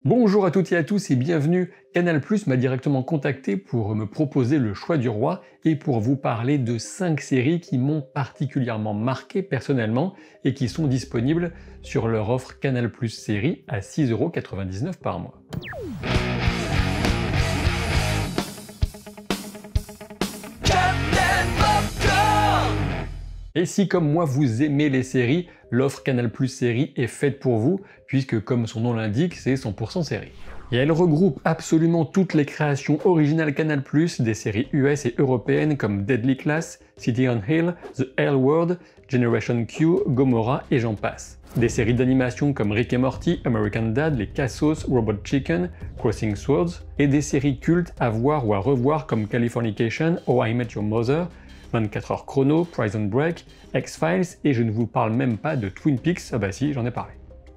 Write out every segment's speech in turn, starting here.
Bonjour à toutes et à tous et bienvenue. Canal+ m'a directement contacté pour me proposer Le Choix du Roi et pour vous parler de 5 séries qui m'ont particulièrement marqué personnellement et qui sont disponibles sur leur offre Canal+ Séries à 6,99 € par mois. Et si comme moi vous aimez les séries, l'offre Canal+ Séries est faite pour vous, puisque comme son nom l'indique, c'est 100% série. Et elle regroupe absolument toutes les créations originales Canal+, des séries US et européennes comme Deadly Class, City on Hill, The L Word, Generation Q, Gomorrah et j'en passe. Des séries d'animation comme Rick et Morty, American Dad, Les Cassos, Robot Chicken, Crossing Swords, et des séries cultes à voir ou à revoir comme Californication, How I Met Your Mother, 24 heures chrono, Prison Break, X-Files, et je ne vous parle même pas de Twin Peaks, ah bah si, j'en ai parlé.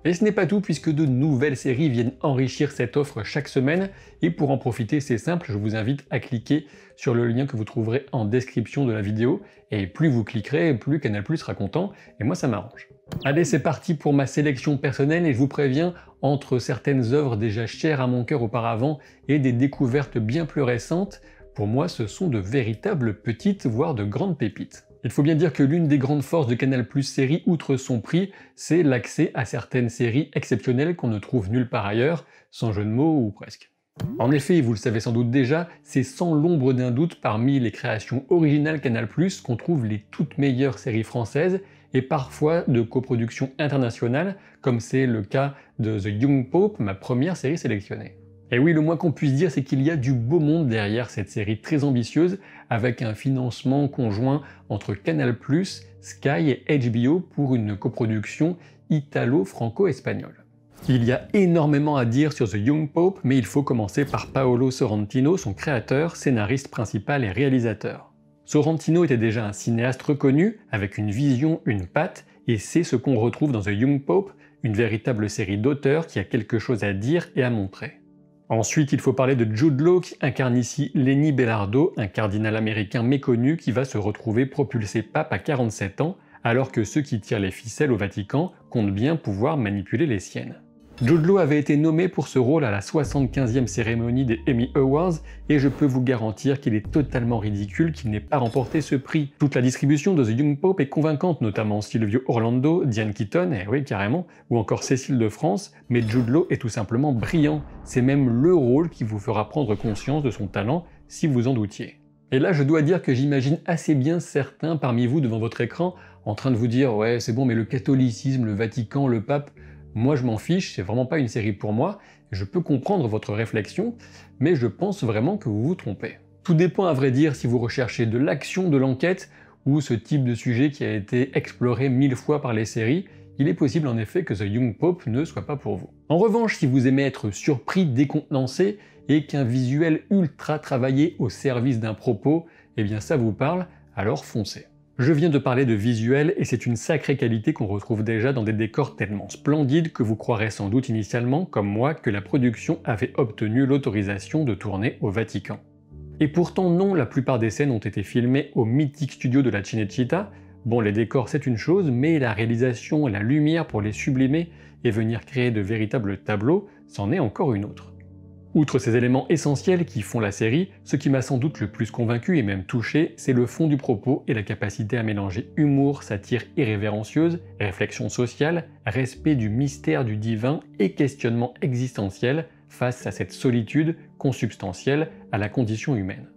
Et ce n'est pas tout puisque de nouvelles séries viennent enrichir cette offre chaque semaine, et pour en profiter c'est simple, je vous invite à cliquer sur le lien que vous trouverez en description de la vidéo, et plus vous cliquerez, plus Canal+ sera content, et moi ça m'arrange. Allez, c'est parti pour ma sélection personnelle, et je vous préviens, entre certaines œuvres déjà chères à mon cœur auparavant, et des découvertes bien plus récentes, pour moi, ce sont de véritables petites, voire de grandes pépites. Il faut bien dire que l'une des grandes forces de Canal+ Séries, outre son prix, c'est l'accès à certaines séries exceptionnelles qu'on ne trouve nulle part ailleurs, sans jeu de mots ou presque. En effet, vous le savez sans doute déjà, c'est sans l'ombre d'un doute parmi les créations originales Canal+ qu'on trouve les toutes meilleures séries françaises, et parfois de coproductions internationales, comme c'est le cas de The Young Pope, ma première série sélectionnée. Et oui, le moins qu'on puisse dire, c'est qu'il y a du beau monde derrière cette série très ambitieuse, avec un financement conjoint entre Canal+, Sky et HBO pour une coproduction italo-franco-espagnole. Il y a énormément à dire sur The Young Pope, mais il faut commencer par Paolo Sorrentino, son créateur, scénariste principal et réalisateur. Sorrentino était déjà un cinéaste reconnu, avec une vision, une patte, et c'est ce qu'on retrouve dans The Young Pope, une véritable série d'auteurs qui a quelque chose à dire et à montrer. Ensuite, il faut parler de Jude Law qui incarne ici Lenny Belardo, un cardinal américain méconnu qui va se retrouver propulsé pape à 47 ans, alors que ceux qui tirent les ficelles au Vatican comptent bien pouvoir manipuler les siennes. Jude Law avait été nommé pour ce rôle à la 75e cérémonie des Emmy Awards, et je peux vous garantir qu'il est totalement ridicule qu'il n'ait pas remporté ce prix. Toute la distribution de The Young Pope est convaincante, notamment Silvio Orlando, Diane Keaton, et oui carrément, ou encore Cécile de France, mais Jude Law est tout simplement brillant. C'est même le rôle qui vous fera prendre conscience de son talent, si vous en doutiez. Et là, je dois dire que j'imagine assez bien certains parmi vous devant votre écran en train de vous dire « ouais, c'est bon, mais le catholicisme, le Vatican, le pape... » Moi je m'en fiche, c'est vraiment pas une série pour moi, je peux comprendre votre réflexion, mais je pense vraiment que vous vous trompez. Tout dépend à vrai dire si vous recherchez de l'action, de l'enquête, ou ce type de sujet qui a été exploré 1000 fois par les séries, il est possible en effet que The Young Pope ne soit pas pour vous. En revanche, si vous aimez être surpris, décontenancé, et qu'un visuel ultra travaillé au service d'un propos, eh bien ça vous parle, alors foncez. Je viens de parler de visuel et c'est une sacrée qualité qu'on retrouve déjà dans des décors tellement splendides que vous croirez sans doute initialement, comme moi, que la production avait obtenu l'autorisation de tourner au Vatican. Et pourtant non, la plupart des scènes ont été filmées au mythique studio de la Cinecittà. Bon, les décors c'est une chose, mais la réalisation et la lumière pour les sublimer et venir créer de véritables tableaux, c'en est encore une autre. Outre ces éléments essentiels qui font la série, ce qui m'a sans doute le plus convaincu et même touché, c'est le fond du propos et la capacité à mélanger humour, satire irrévérencieuse, réflexion sociale, respect du mystère du divin et questionnement existentiel face à cette solitude consubstantielle à la condition humaine.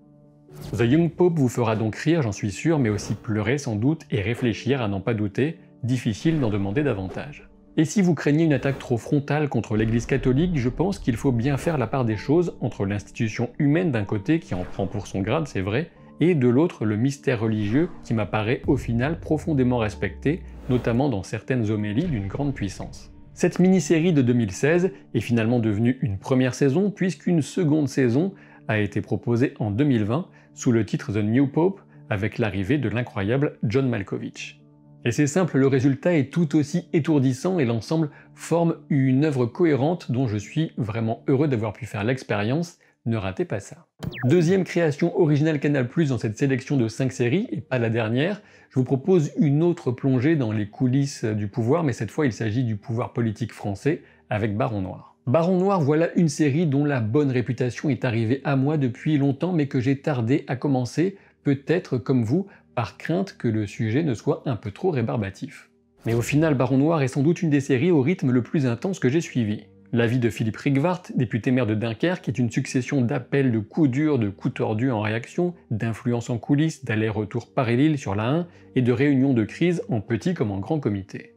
The Young Pope vous fera donc rire, j'en suis sûr, mais aussi pleurer sans doute et réfléchir à n'en pas douter, difficile d'en demander davantage. Et si vous craignez une attaque trop frontale contre l'Église catholique, je pense qu'il faut bien faire la part des choses entre l'institution humaine d'un côté qui en prend pour son grade, c'est vrai, et de l'autre le mystère religieux qui m'apparaît au final profondément respecté, notamment dans certaines homélies d'une grande puissance. Cette mini-série de 2016 est finalement devenue une première saison puisqu'une seconde saison a été proposée en 2020 sous le titre The New Pope avec l'arrivée de l'incroyable John Malkovich. Et c'est simple, le résultat est tout aussi étourdissant et l'ensemble forme une œuvre cohérente dont je suis vraiment heureux d'avoir pu faire l'expérience, ne ratez pas ça. Deuxième création originale Canal+ dans cette sélection de 5 séries, et pas la dernière, je vous propose une autre plongée dans les coulisses du pouvoir, mais cette fois il s'agit du pouvoir politique français avec Baron Noir. Baron Noir, voilà une série dont la bonne réputation est arrivée à moi depuis longtemps mais que j'ai tardé à commencer, peut-être comme vous, par crainte que le sujet ne soit un peu trop rébarbatif. Mais au final, Baron Noir est sans doute une des séries au rythme le plus intense que j'ai suivi. La vie de Philippe Rigvart, député maire de Dunkerque, est une succession d'appels, de coups durs, de coups tordus en réaction, d'influences en coulisses, d'allers-retours Paris-Lille sur la 1 et de réunions de crise en petit comme en grand comité.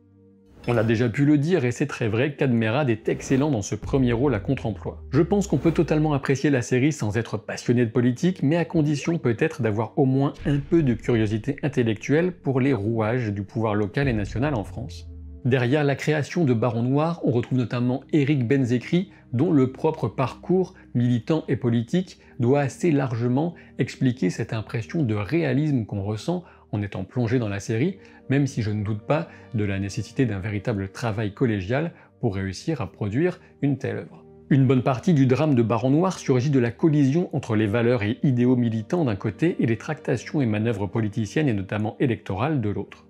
On a déjà pu le dire et c'est très vrai, Cadmerade est excellent dans ce premier rôle à contre-emploi. Je pense qu'on peut totalement apprécier la série sans être passionné de politique, mais à condition peut-être d'avoir au moins un peu de curiosité intellectuelle pour les rouages du pouvoir local et national en France. Derrière la création de Baron Noir, on retrouve notamment Éric Benzekri, dont le propre parcours militant et politique doit assez largement expliquer cette impression de réalisme qu'on ressent en étant plongé dans la série, même si je ne doute pas de la nécessité d'un véritable travail collégial pour réussir à produire une telle œuvre. Une bonne partie du drame de Baron Noir surgit de la collision entre les valeurs et idéaux militants d'un côté et les tractations et manœuvres politiciennes et notamment électorales de l'autre.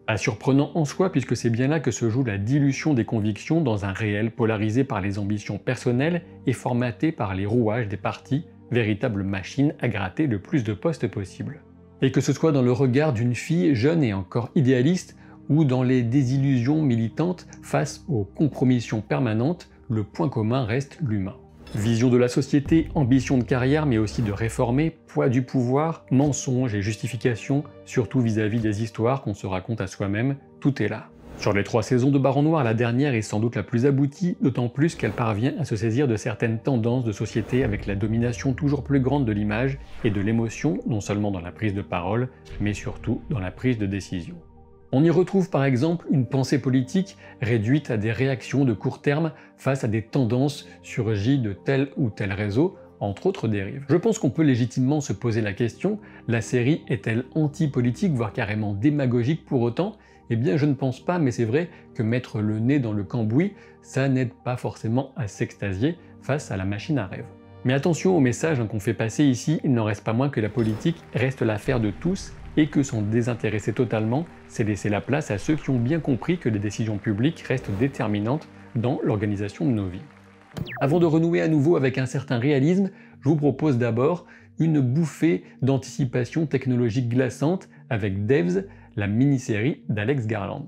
Pas surprenant en soi puisque c'est bien là que se joue la dilution des convictions dans un réel polarisé par les ambitions personnelles et formaté par les rouages des partis, véritables machines à gratter le plus de postes possible. Et que ce soit dans le regard d'une fille jeune et encore idéaliste, ou dans les désillusions militantes face aux compromissions permanentes, le point commun reste l'humain. Vision de la société, ambition de carrière mais aussi de réformer, poids du pouvoir, mensonges et justifications, surtout vis-à-vis des histoires qu'on se raconte à soi-même, tout est là. Sur les 3 saisons de Baron Noir, la dernière est sans doute la plus aboutie, d'autant plus qu'elle parvient à se saisir de certaines tendances de société avec la domination toujours plus grande de l'image et de l'émotion, non seulement dans la prise de parole, mais surtout dans la prise de décision. On y retrouve par exemple une pensée politique réduite à des réactions de court terme face à des tendances surgies de tel ou tel réseau, entre autres dérives. Je pense qu'on peut légitimement se poser la question, la série est-elle anti-politique, voire carrément démagogique pour autant ? Eh bien je ne pense pas, mais c'est vrai que mettre le nez dans le cambouis, ça n'aide pas forcément à s'extasier face à la machine à rêve. Mais attention au message qu'on fait passer ici, il n'en reste pas moins que la politique reste l'affaire de tous et que s'en désintéresser totalement, c'est laisser la place à ceux qui ont bien compris que les décisions publiques restent déterminantes dans l'organisation de nos vies. Avant de renouer à nouveau avec un certain réalisme, je vous propose d'abord une bouffée d'anticipation technologique glaçante avec Devs, la mini-série d'Alex Garland.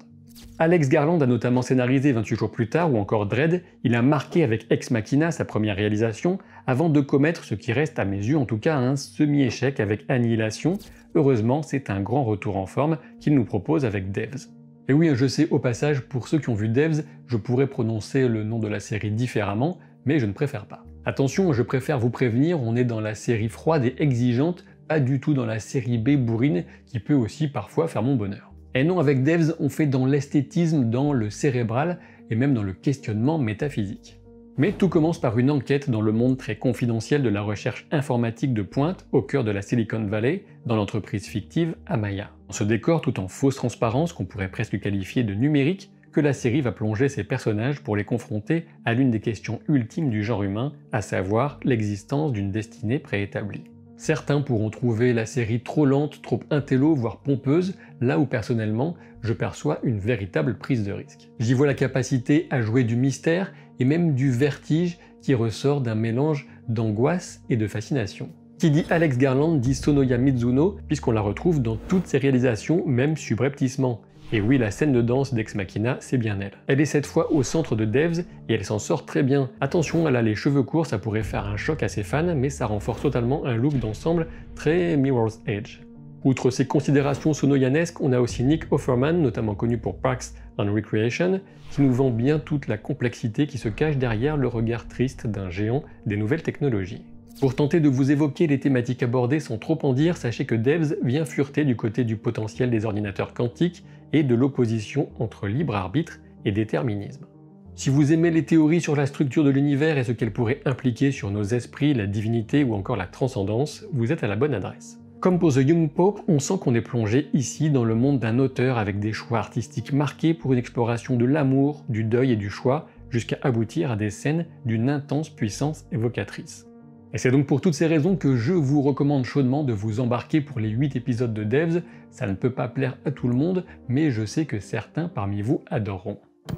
Alex Garland a notamment scénarisé 28 jours plus tard ou encore Dredd, il a marqué avec Ex Machina sa première réalisation avant de commettre ce qui reste à mes yeux en tout cas un semi-échec avec Annihilation. Heureusement, c'est un grand retour en forme qu'il nous propose avec Devs. Et oui, je sais au passage, pour ceux qui ont vu Devs, je pourrais prononcer le nom de la série différemment, mais je ne préfère pas. Attention, je préfère vous prévenir, on est dans la série froide et exigeante, pas du tout dans la série B bourrine qui peut aussi parfois faire mon bonheur. Et non, avec Devs, on fait dans l'esthétisme, dans le cérébral et même dans le questionnement métaphysique. Mais tout commence par une enquête dans le monde très confidentiel de la recherche informatique de pointe au cœur de la Silicon Valley, dans l'entreprise fictive Amaya. Dans ce décor tout en fausse transparence qu'on pourrait presque qualifier de numérique, que la série va plonger ses personnages pour les confronter à l'une des questions ultimes du genre humain, à savoir l'existence d'une destinée préétablie. Certains pourront trouver la série trop lente, trop intello, voire pompeuse, là où personnellement, je perçois une véritable prise de risque. J'y vois la capacité à jouer du mystère et même du vertige qui ressort d'un mélange d'angoisse et de fascination. Qui dit Alex Garland dit Sonoya Mizuno, puisqu'on la retrouve dans toutes ses réalisations, même subrepticement. Et oui, la scène de danse d'Ex Machina, c'est bien elle. Elle est cette fois au centre de Devs et elle s'en sort très bien. Attention, elle a les cheveux courts, ça pourrait faire un choc à ses fans, mais ça renforce totalement un look d'ensemble très Mirror's Edge. Outre ces considérations sonoyanesques, on a aussi Nick Offerman, notamment connu pour Parks and Recreation, qui nous vend bien toute la complexité qui se cache derrière le regard triste d'un géant des nouvelles technologies. Pour tenter de vous évoquer les thématiques abordées sans trop en dire, sachez que Devs vient fureter du côté du potentiel des ordinateurs quantiques et de l'opposition entre libre arbitre et déterminisme. Si vous aimez les théories sur la structure de l'univers et ce qu'elles pourraient impliquer sur nos esprits, la divinité ou encore la transcendance, vous êtes à la bonne adresse. Comme pour The Young Pope, on sent qu'on est plongé ici dans le monde d'un auteur avec des choix artistiques marqués pour une exploration de l'amour, du deuil et du choix, jusqu'à aboutir à des scènes d'une intense puissance évocatrice. Et c'est donc pour toutes ces raisons que je vous recommande chaudement de vous embarquer pour les 8 épisodes de Devs. Ça ne peut pas plaire à tout le monde, mais je sais que certains parmi vous adoreront.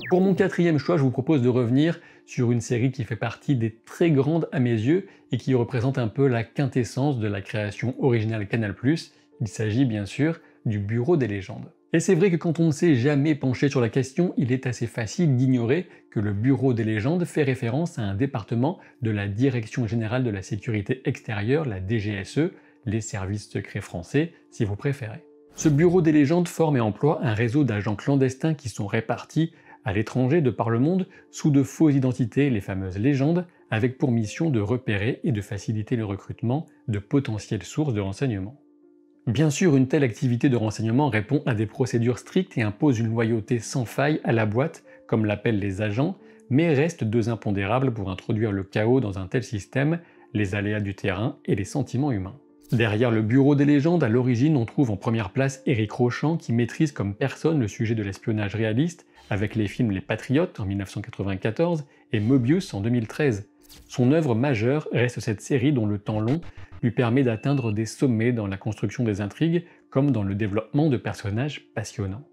Pour mon quatrième choix, je vous propose de revenir sur une série qui fait partie des très grandes à mes yeux et qui représente un peu la quintessence de la création originale Canal+. Il s'agit bien sûr du Bureau des légendes. Et c'est vrai que quand on ne s'est jamais penché sur la question, il est assez facile d'ignorer que le Bureau des légendes fait référence à un département de la Direction générale de la sécurité extérieure, la DGSE, les services secrets français si vous préférez. Ce Bureau des légendes forme et emploie un réseau d'agents clandestins qui sont répartis à l'étranger de par le monde sous de fausses identités, les fameuses légendes, avec pour mission de repérer et de faciliter le recrutement de potentielles sources de renseignements. Bien sûr, une telle activité de renseignement répond à des procédures strictes et impose une loyauté sans faille à la boîte, comme l'appellent les agents, mais reste deux impondérables pour introduire le chaos dans un tel système, les aléas du terrain et les sentiments humains. Derrière le Bureau des légendes, à l'origine, on trouve en première place Éric Rochant qui maîtrise comme personne le sujet de l'espionnage réaliste, avec les films Les Patriotes en 1994 et Mobius en 2013. Son œuvre majeure reste cette série dont le temps long lui permet d'atteindre des sommets dans la construction des intrigues comme dans le développement de personnages passionnants.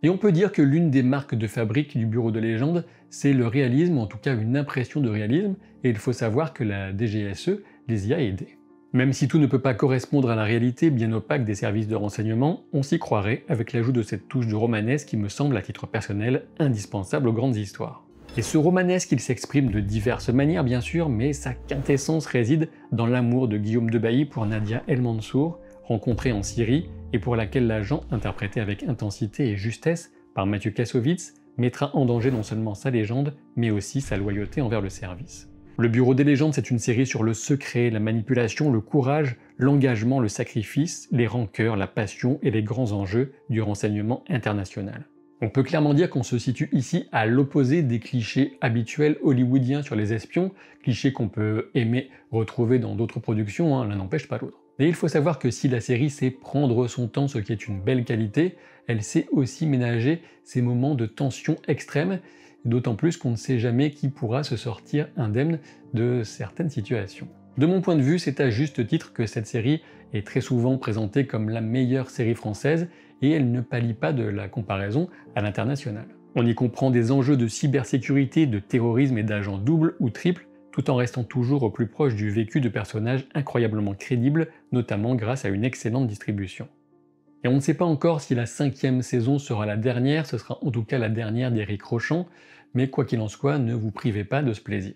Et on peut dire que l'une des marques de fabrique du Bureau de légende, c'est le réalisme, ou en tout cas une impression de réalisme, et il faut savoir que la DGSE les y a aidés. Même si tout ne peut pas correspondre à la réalité bien opaque des services de renseignement, on s'y croirait avec l'ajout de cette touche de romanesque qui me semble à titre personnel indispensable aux grandes histoires. Et ce romanesque, il s'exprime de diverses manières bien sûr, mais sa quintessence réside dans l'amour de Guillaume Debailly pour Nadia El Mansour, rencontrée en Syrie et pour laquelle l'agent, interprété avec intensité et justesse par Mathieu Kassovitz, mettra en danger non seulement sa légende, mais aussi sa loyauté envers le service. Le Bureau des légendes, c'est une série sur le secret, la manipulation, le courage, l'engagement, le sacrifice, les rancœurs, la passion et les grands enjeux du renseignement international. On peut clairement dire qu'on se situe ici à l'opposé des clichés habituels hollywoodiens sur les espions, clichés qu'on peut aimer retrouver dans d'autres productions, l'un n'empêche pas l'autre. Et il faut savoir que si la série sait prendre son temps, ce qui est une belle qualité, elle sait aussi ménager ces moments de tension extrême, d'autant plus qu'on ne sait jamais qui pourra se sortir indemne de certaines situations. De mon point de vue, c'est à juste titre que cette série est très souvent présentée comme la meilleure série française et elle ne pallie pas de la comparaison à l'international. On y comprend des enjeux de cybersécurité, de terrorisme et d'agents doubles ou triples, tout en restant toujours au plus proche du vécu de personnages incroyablement crédibles, notamment grâce à une excellente distribution. Et on ne sait pas encore si la 5e saison sera la dernière, ce sera en tout cas la dernière d'Éric Rochant, mais quoi qu'il en soit, ne vous privez pas de ce plaisir.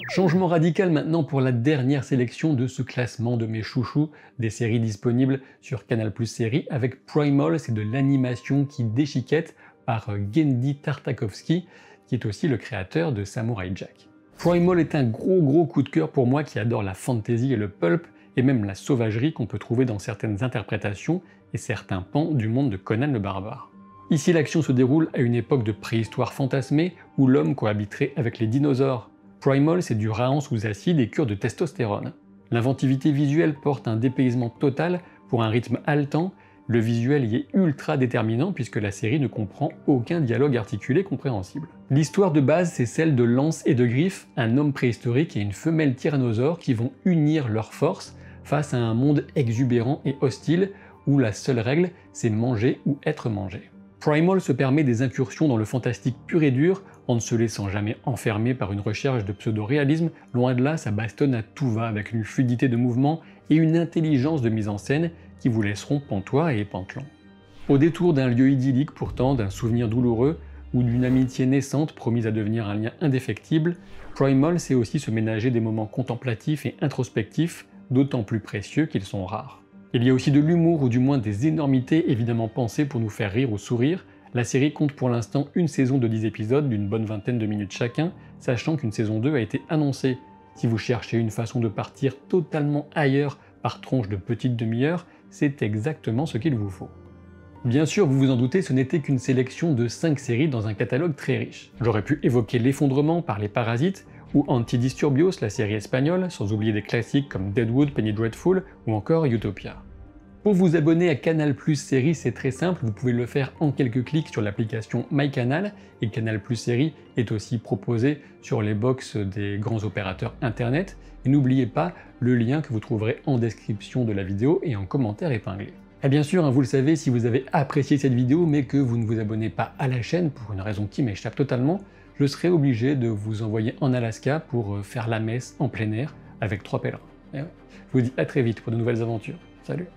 Changement radical maintenant pour la dernière sélection de ce classement de mes chouchous des séries disponibles sur Canal+ Séries avec Primal, c'est de l'animation qui déchiquette par Genndy Tartakovsky, qui est aussi le créateur de Samurai Jack. Primal est un gros coup de cœur pour moi qui adore la fantasy et le pulp, et même la sauvagerie qu'on peut trouver dans certaines interprétations et certains pans du monde de Conan le Barbare. Ici l'action se déroule à une époque de préhistoire fantasmée où l'homme cohabiterait avec les dinosaures. Primal, c'est du rahan sous acide et cure de testostérone. L'inventivité visuelle porte un dépaysement total pour un rythme haletant. Le visuel y est ultra déterminant puisque la série ne comprend aucun dialogue articulé compréhensible. L'histoire de base, c'est celle de Lance et de Griff, un homme préhistorique et une femelle tyrannosaure qui vont unir leurs forces face à un monde exubérant et hostile où la seule règle, c'est manger ou être mangé. Primal se permet des incursions dans le fantastique pur et dur en ne se laissant jamais enfermer par une recherche de pseudo-réalisme, loin de là, ça bastonne à tout va avec une fluidité de mouvement et une intelligence de mise en scène qui vous laisseront pantois et épantelants. Au détour d'un lieu idyllique pourtant, d'un souvenir douloureux ou d'une amitié naissante promise à devenir un lien indéfectible, Primal sait aussi se ménager des moments contemplatifs et introspectifs, d'autant plus précieux qu'ils sont rares. Il y a aussi de l'humour ou du moins des énormités évidemment pensées pour nous faire rire ou sourire. La série compte pour l'instant une saison de 10 épisodes d'une bonne vingtaine de minutes chacun, sachant qu'une saison 2 a été annoncée. Si vous cherchez une façon de partir totalement ailleurs par tranche de petites demi-heures, c'est exactement ce qu'il vous faut. Bien sûr, vous vous en doutez, ce n'était qu'une sélection de 5 séries dans un catalogue très riche. J'aurais pu évoquer L'Effondrement par Les Parasites, ou Antidisturbios, la série espagnole, sans oublier des classiques comme Deadwood, Penny Dreadful ou encore Utopia. Pour vous abonner à Canal+ Séries, c'est très simple, vous pouvez le faire en quelques clics sur l'application MyCanal, et Canal+ Séries est aussi proposé sur les box des grands opérateurs internet. Et n'oubliez pas le lien que vous trouverez en description de la vidéo et en commentaire épinglé. Et bien sûr, hein, vous le savez, si vous avez apprécié cette vidéo mais que vous ne vous abonnez pas à la chaîne pour une raison qui m'échappe totalement, je serai obligé de vous envoyer en Alaska pour faire la messe en plein air avec 3 pèlerins. Et ouais. Je vous dis à très vite pour de nouvelles aventures. Salut!